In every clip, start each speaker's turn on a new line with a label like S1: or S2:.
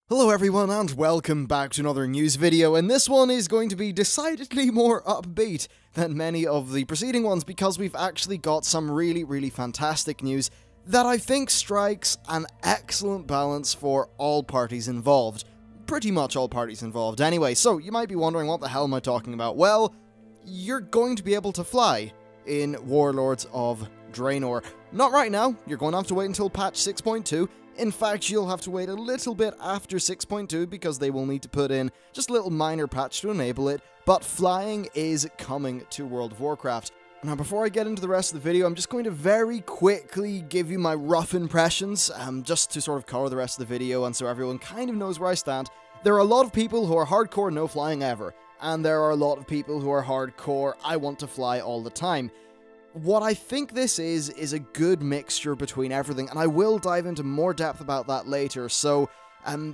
S1: Hello everyone and welcome back to another news video, and this one is going to be decidedly more upbeat than many of the preceding ones because we've actually got some really fantastic news that I think strikes an excellent balance for all parties involved. Pretty much all parties involved anyway, so you might be wondering what the hell am I talking about? Well, you're going to be able to fly in Warlords of Draenor. Not right now, you're going to have to wait until patch 6.2. In fact, you'll have to wait a little bit after 6.2 because they will need to put in just a little minor patch to enable it, but flying is coming to World of Warcraft. Now, before I get into the rest of the video, I'm just going to very quickly give you my rough impressions, just to sort of cover the rest of the video and so everyone kind of knows where I stand. There are a lot of people who are hardcore no flying ever, and there are a lot of people who are hardcore I want to fly all the time. What I think this is a good mixture between everything, and I will dive into more depth about that later, so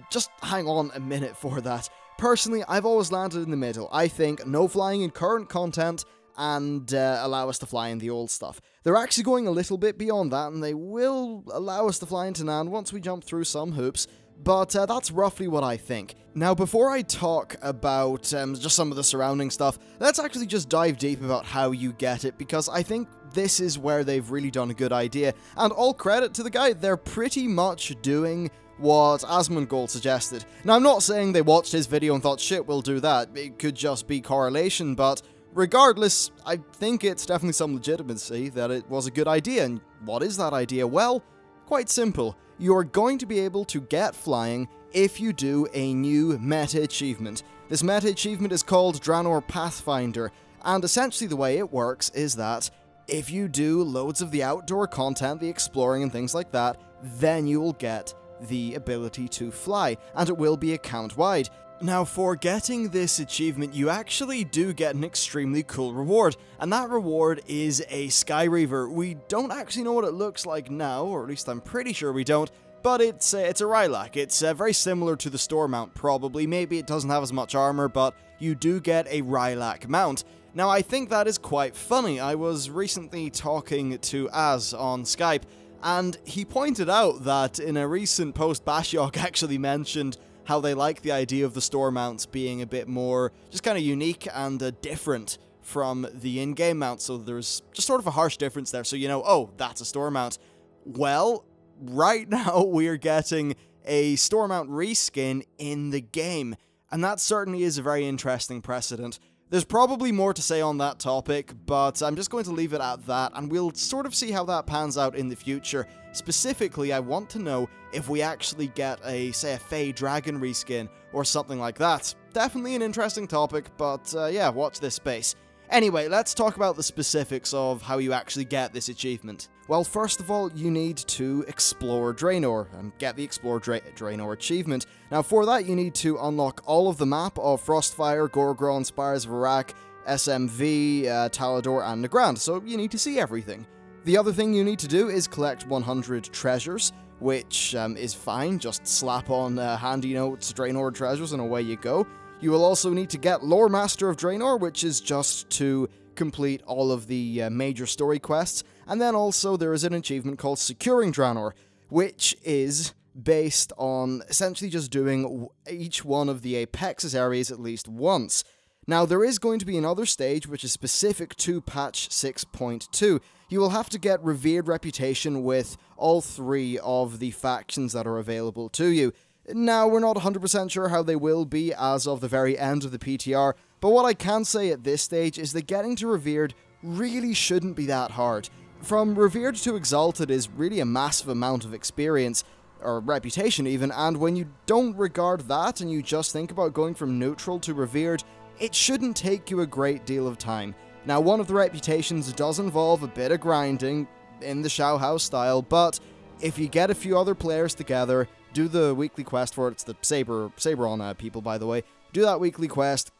S1: just hang on a minute for that. Personally, I've always landed in the middle. I think no flying in current content and allow us to fly in the old stuff. They're actually going a little bit beyond that, and they will allow us to fly into Nan once we jump through some hoops. But that's roughly what I think. Now, before I talk about just some of the surrounding stuff, let's actually just dive deep about how you get it, because I think this is where they've really done a good idea. And all credit to the guy, they're pretty much doing what Asmongold suggested. Now, I'm not saying they watched his video and thought, shit, we'll do that. It could just be correlation, but regardless, I think it's definitely some legitimacy that it was a good idea. And what is that idea? Well, quite simple. You're going to be able to get flying if you do a new meta achievement. This meta achievement is called Draenor Pathfinder, and essentially the way it works is that if you do loads of the outdoor content, the exploring and things like that, then you will get the ability to fly, and it will be account-wide. Now, for getting this achievement, you actually do get an extremely cool reward, and that reward is a Sky Reaver. We don't actually know what it looks like now, or at least I'm pretty sure we don't, but it's a Rylak. It's very similar to the store mount, probably. Maybe it doesn't have as much armor, but you do get a Rylak mount. Now, I think that is quite funny. I was recently talking to Az on Skype, and he pointed out that in a recent post, Bashiok actually mentioned how they like the idea of the store mounts being a bit more just kind of unique and different from the in-game mount, so there's just sort of a harsh difference there, so you know, oh, that's a store mount. Well, right now we're getting a store mount reskin in the game, and that certainly is a very interesting precedent. There's probably more to say on that topic, but I'm just going to leave it at that, and we'll sort of see how that pans out in the future. Specifically, I want to know if we actually get say a Fey Dragon reskin, or something like that. Definitely an interesting topic, but yeah, watch this space. Anyway, let's talk about the specifics of how you actually get this achievement. Well, first of all, you need to explore Draenor, and get the Explore Draenor achievement. Now, for that, you need to unlock all of the map of Frostfire, Gorgron, Spires of Arak, SMV, Talador, and Nagrand, so you need to see everything. The other thing you need to do is collect 100 treasures, which is fine, just slap on handy notes, Draenor treasures, and away you go. You will also need to get Lore Master of Draenor, which is just to complete all of the major story quests, and then also there is an achievement called Securing Draenor, which is based on essentially just doing each one of the Apex's areas at least once. Now, there is going to be another stage which is specific to patch 6.2. You will have to get Revered Reputation with all three of the factions that are available to you. Now, we're not 100% sure how they will be as of the very end of the PTR, but what I can say at this stage is that getting to Revered really shouldn't be that hard. From Revered to Exalted is really a massive amount of experience, or reputation even, and when you don't regard that and you just think about going from neutral to Revered, it shouldn't take you a great deal of time. Now, one of the reputations does involve a bit of grinding in the Shao House style, but if you get a few other players together, do the weekly quest for it, it's the Saberon people, by the way, do that weekly quest,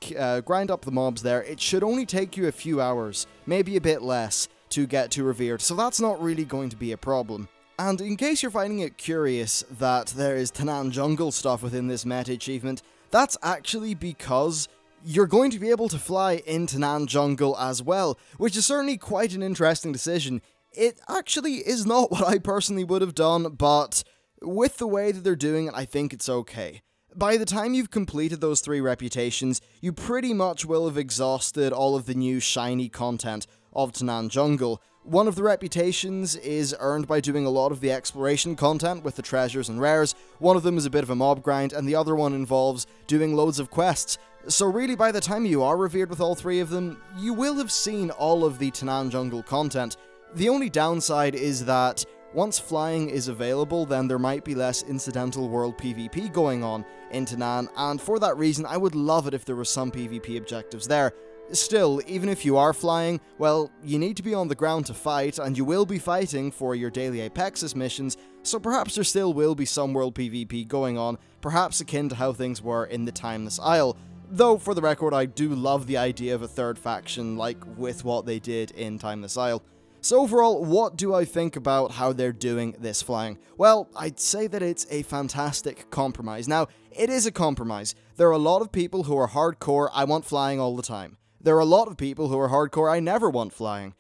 S1: grind up the mobs there, it should only take you a few hours, maybe a bit less, to get to Revered, so that's not really going to be a problem. And in case you're finding it curious that there is Tanan Jungle stuff within this meta achievement, that's actually because you're going to be able to fly in Tanan Jungle as well, which is certainly quite an interesting decision. It actually is not what I personally would have done, but with the way that they're doing it, I think it's okay. By the time you've completed those 3 reputations, you pretty much will have exhausted all of the new shiny content of Tanaan Jungle. One of the reputations is earned by doing a lot of the exploration content with the treasures and rares, one of them is a bit of a mob grind, and the other one involves doing loads of quests. So really, by the time you are revered with all 3 of them, you will have seen all of the Tanaan Jungle content. The only downside is that once flying is available, then there might be less incidental world PvP going on in Tanaan, and for that reason I would love it if there was some PvP objectives there. Still, even if you are flying, well, you need to be on the ground to fight, and you will be fighting for your daily Apexis missions, so perhaps there still will be some world PvP going on, perhaps akin to how things were in the Timeless Isle. Though, for the record, I do love the idea of a third faction, like with what they did in Timeless Isle. So overall, what do I think about how they're doing this flying? Well, I'd say that it's a fantastic compromise. Now, it is a compromise. There are a lot of people who are hardcore, I want flying all the time. There are a lot of people who are hardcore, I never want flying.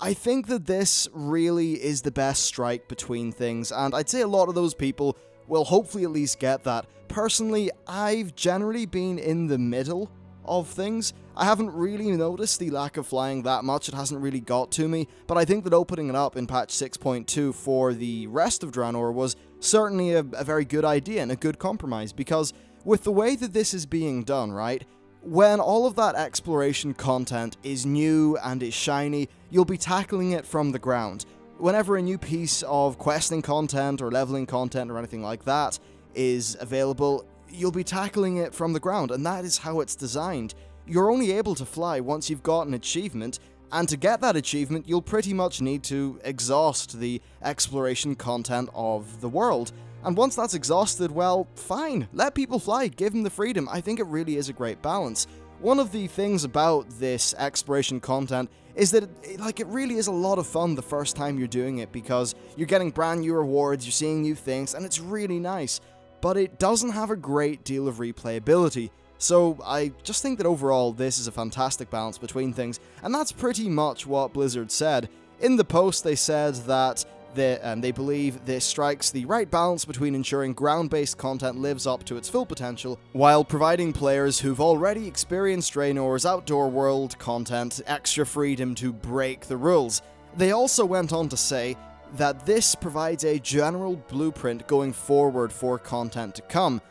S1: I think that this really is the best strike between things, and I'd say a lot of those people will hopefully at least get that. Personally, I've generally been in the middle of things. I haven't really noticed the lack of flying that much, it hasn't really got to me, but I think that opening it up in patch 6.2 for the rest of Draenor was certainly a very good idea and a good compromise, because with the way that this is being done, right, when all of that exploration content is new and is shiny, you'll be tackling it from the ground. Whenever a new piece of questing content or leveling content or anything like that is available, you'll be tackling it from the ground, and that is how it's designed. You're only able to fly once you've got an achievement, and to get that achievement, you'll pretty much need to exhaust the exploration content of the world. And once that's exhausted, well, fine, let people fly, give them the freedom. I think it really is a great balance. One of the things about this exploration content is that it really is a lot of fun the first time you're doing it, because you're getting brand new rewards, you're seeing new things, and it's really nice. But it doesn't have a great deal of replayability. So I just think that overall this is a fantastic balance between things, and that's pretty much what Blizzard said. In the post they said that they believe this strikes the right balance between ensuring ground-based content lives up to its full potential, while providing players who've already experienced Draenor's outdoor world content extra freedom to break the rules. They also went on to say that this provides a general blueprint going forward for content to come,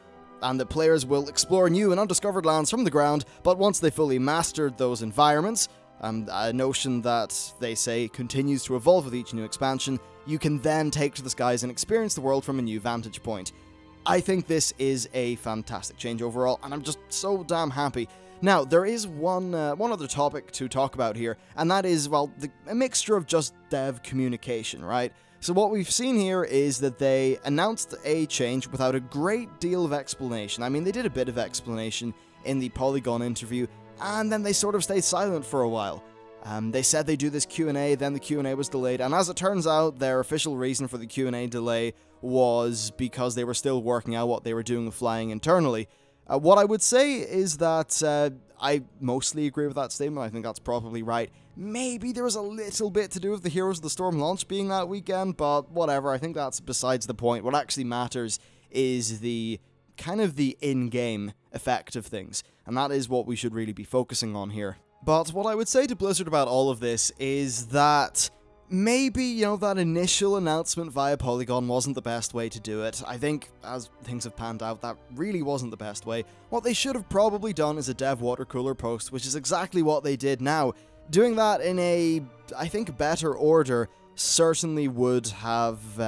S1: and that players will explore new and undiscovered lands from the ground, but once they fully mastered those environments, a notion that they say continues to evolve with each new expansion, you can then take to the skies and experience the world from a new vantage point. I think this is a fantastic change overall, and I'm just so damn happy. Now, there is one other topic to talk about here, and that is, well, a mixture of just dev communication, right? So what we've seen here is that they announced a change without a great deal of explanation. I mean, they did a bit of explanation in the Polygon interview, and then they sort of stayed silent for a while. They said they'd do this Q&A, then the Q&A was delayed, and as it turns out, their official reason for the Q&A delay was because they were still working out what they were doing with flying internally. What I would say is that I mostly agree with that statement. I think that's probably right. Maybe there was a little bit to do with the Heroes of the Storm launch being that weekend, but whatever, I think that's besides the point. What actually matters is the kind of the in-game effect of things, and that is what we should really be focusing on here. But what I would say to Blizzard about all of this is that maybe, that initial announcement via Polygon wasn't the best way to do it. I think, as things have panned out, that really wasn't the best way. What they should have probably done is a dev water cooler post, which is exactly what they did now. Doing that in a, I think, better order certainly would have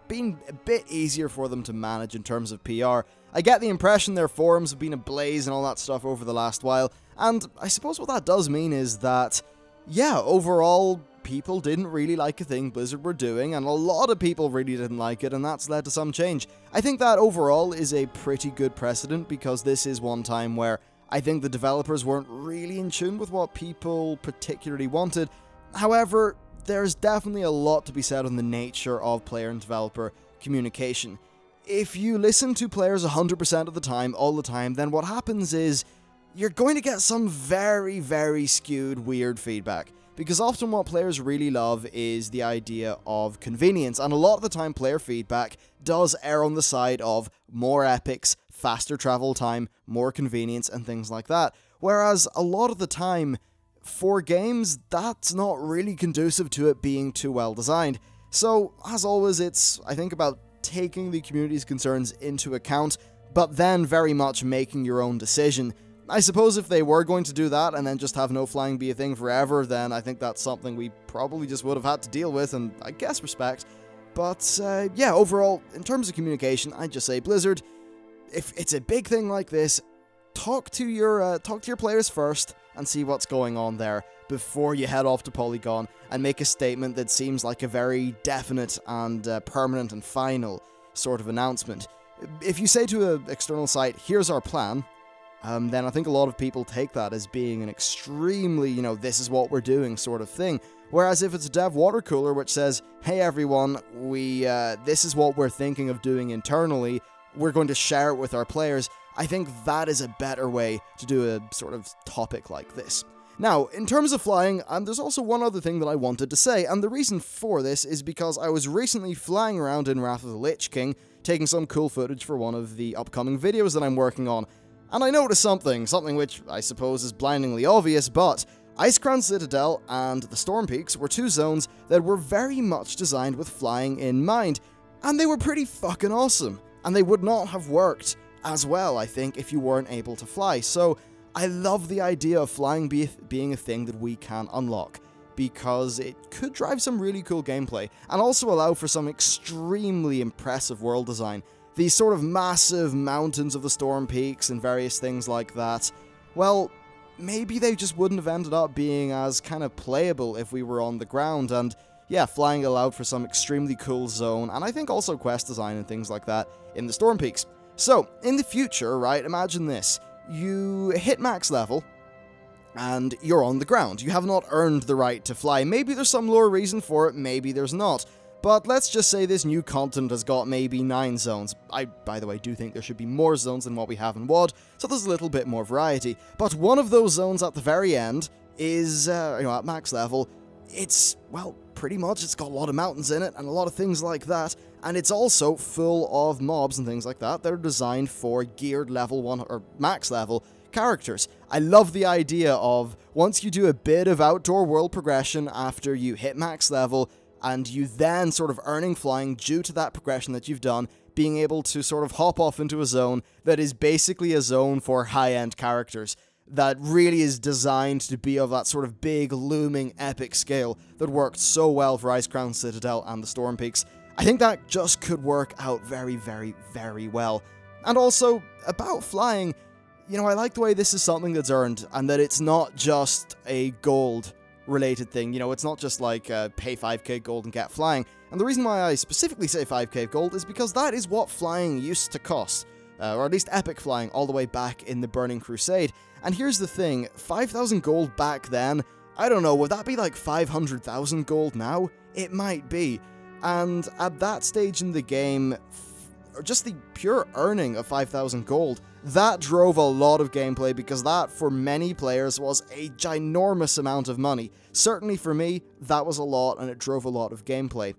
S1: been a bit easier for them to manage in terms of PR. I get the impression their forums have been ablaze and all that stuff over the last while, and I suppose what that does mean is that, yeah, overall, people didn't really like a thing Blizzard were doing, and a lot of people really didn't like it, and that's led to some change. I think that overall is a pretty good precedent, because this is one time where I think the developers weren't really in tune with what people particularly wanted. However, there's definitely a lot to be said on the nature of player and developer communication. If you listen to players 100% of the time, all the time, then what happens is you're going to get some very, very skewed, weird feedback. Because often what players really love is the idea of convenience, and a lot of the time player feedback does err on the side of more epics, faster travel time, more convenience, and things like that. Whereas a lot of the time, for games, that's not really conducive to it being too well designed. So, as always, it's, I think, about taking the community's concerns into account, but then very much making your own decision. I suppose if they were going to do that and then just have no flying be a thing forever, then I think that's something we probably just would have had to deal with, and I guess respect. But, yeah, overall, in terms of communication, I'd just say, Blizzard, if it's a big thing like this, talk to your players first and see what's going on there before you head off to Polygon and make a statement that seems like a very definite and permanent and final sort of announcement. If you say to an external site, here's our plan, then I think a lot of people take that as being an extremely, this is what we're doing sort of thing. Whereas if it's a dev water cooler which says, hey everyone, this is what we're thinking of doing internally, we're going to share it with our players, I think that is a better way to do a sort of topic like this. Now, in terms of flying, there's also one other thing that I wanted to say, and the reason for this is because I was recently flying around in Wrath of the Lich King, taking some cool footage for one of the upcoming videos that I'm working on, and I noticed something which I suppose is blindingly obvious, but Icecrown Citadel and the Storm Peaks were two zones that were very much designed with flying in mind, and they were pretty fucking awesome, and they would not have worked as well, I think, if you weren't able to fly. So I love the idea of flying being a thing that we can unlock, because it could drive some really cool gameplay, and also allow for some extremely impressive world design. These sort of massive mountains of the Storm Peaks and various things like that, well, maybe they just wouldn't have ended up being as kind of playable if we were on the ground, and yeah, flying allowed for some extremely cool zone, and I think also quest design and things like that in the Storm Peaks. So, in the future, right, imagine this. You hit max level, and you're on the ground. You have not earned the right to fly. Maybe there's some lore reason for it, maybe there's not. But let's just say this new continent has got maybe 9 zones. I, by the way, do think there should be more zones than what we have in WoD, so there's a little bit more variety. But one of those zones at the very end is, at max level, it's, well, pretty much it's got a lot of mountains in it and a lot of things like that, and it's also full of mobs and things like that that are designed for geared level 1 or max level characters. I love the idea of, once you do a bit of outdoor world progression after you hit max level, and you then sort of earning flying due to that progression that you've done, being able to sort of hop off into a zone that is basically a zone for high-end characters, that really is designed to be of that sort of big, looming, epic scale that worked so well for Icecrown Citadel and the Storm Peaks. I think that just could work out very, very, very well. And also, about flying, I like the way this is something that's earned, and that it's not just a gold-related thing. It's not just like pay 5k gold and get flying. And the reason why I specifically say 5k gold is because that is what flying used to cost. Or at least epic flying, all the way back in the Burning Crusade. And here's the thing, 5,000 gold back then, I don't know, would that be like 500,000 gold now? It might be. And at that stage in the game, just the pure earning of 5,000 gold, that drove a lot of gameplay, because that, for many players, was a ginormous amount of money. Certainly for me, that was a lot, and it drove a lot of gameplay.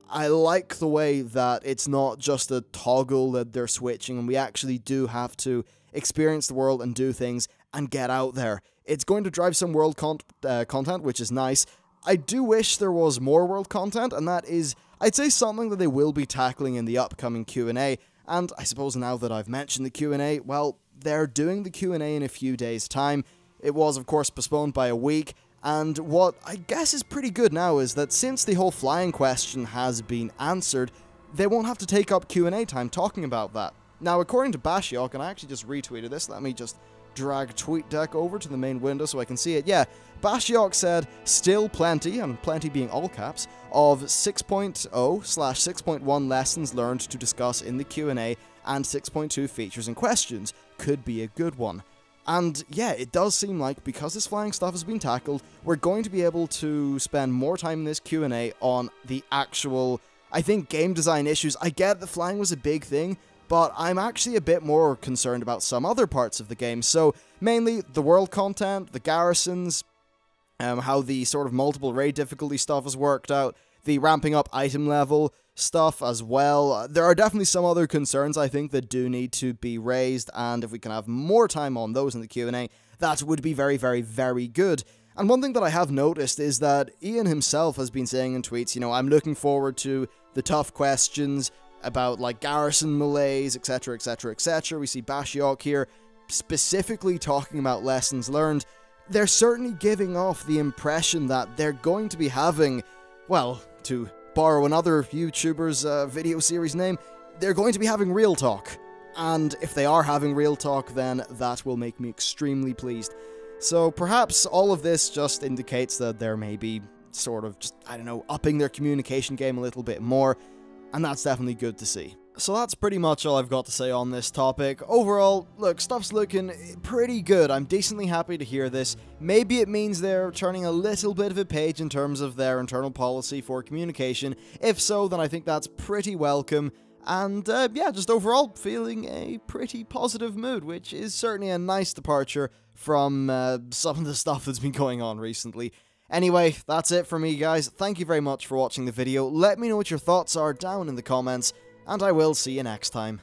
S1: I like the way that it's not just a toggle that they're switching, and we actually do have to experience the world and do things and get out there. It's going to drive some world content, which is nice. I do wish there was more world content, and that is, I'd say, something that they will be tackling in the upcoming Q&A, and I suppose now that I've mentioned the Q&A, well, they're doing the Q&A in a few days' time. It was, of course, postponed by a week, and what I guess is pretty good now is that since the whole flying question has been answered, they won't have to take up Q&A time talking about that. Now, according to Bashiok, and I actually just retweeted this, let me just drag TweetDeck over to the main window so I can see it. Yeah, Bashiok said, still plenty, and plenty being all caps, of 6.0/6.1 lessons learned to discuss in the Q&A, and 6.2 features and questions. Could be a good one. And yeah, it does seem like, because this flying stuff has been tackled, we're going to be able to spend more time in this Q&A on the actual, I think, game design issues. I get that flying was a big thing, but I'm actually a bit more concerned about some other parts of the game. So, mainly the world content, the garrisons, how the sort of multiple raid difficulty stuff has worked out, the ramping up item level, stuff as well. There are definitely some other concerns, I think, that do need to be raised, and if we can have more time on those in the Q&A, that would be very, very, very good. And one thing that I have noticed is that Ian himself has been saying in tweets, you know, I'm looking forward to the tough questions about, like, garrison malaise, etc, etc, etc. We see Bashiok here specifically talking about lessons learned. They're certainly giving off the impression that they're going to be having, well, to borrow another YouTuber's video series name, they're going to be having real talk. And if they are having real talk, then that will make me extremely pleased. So perhaps all of this just indicates that they're maybe sort of just, I don't know, upping their communication game a little bit more, and that's definitely good to see. So that's pretty much all I've got to say on this topic. Overall, look, stuff's looking pretty good. I'm decently happy to hear this. Maybe it means they're turning a little bit of a page in terms of their internal policy for communication. If so, then I think that's pretty welcome. And yeah, just overall feeling a pretty positive mood, which is certainly a nice departure from some of the stuff that's been going on recently. Anyway, that's it for me, guys. Thank you very much for watching the video. Let me know what your thoughts are down in the comments, and I will see you next time.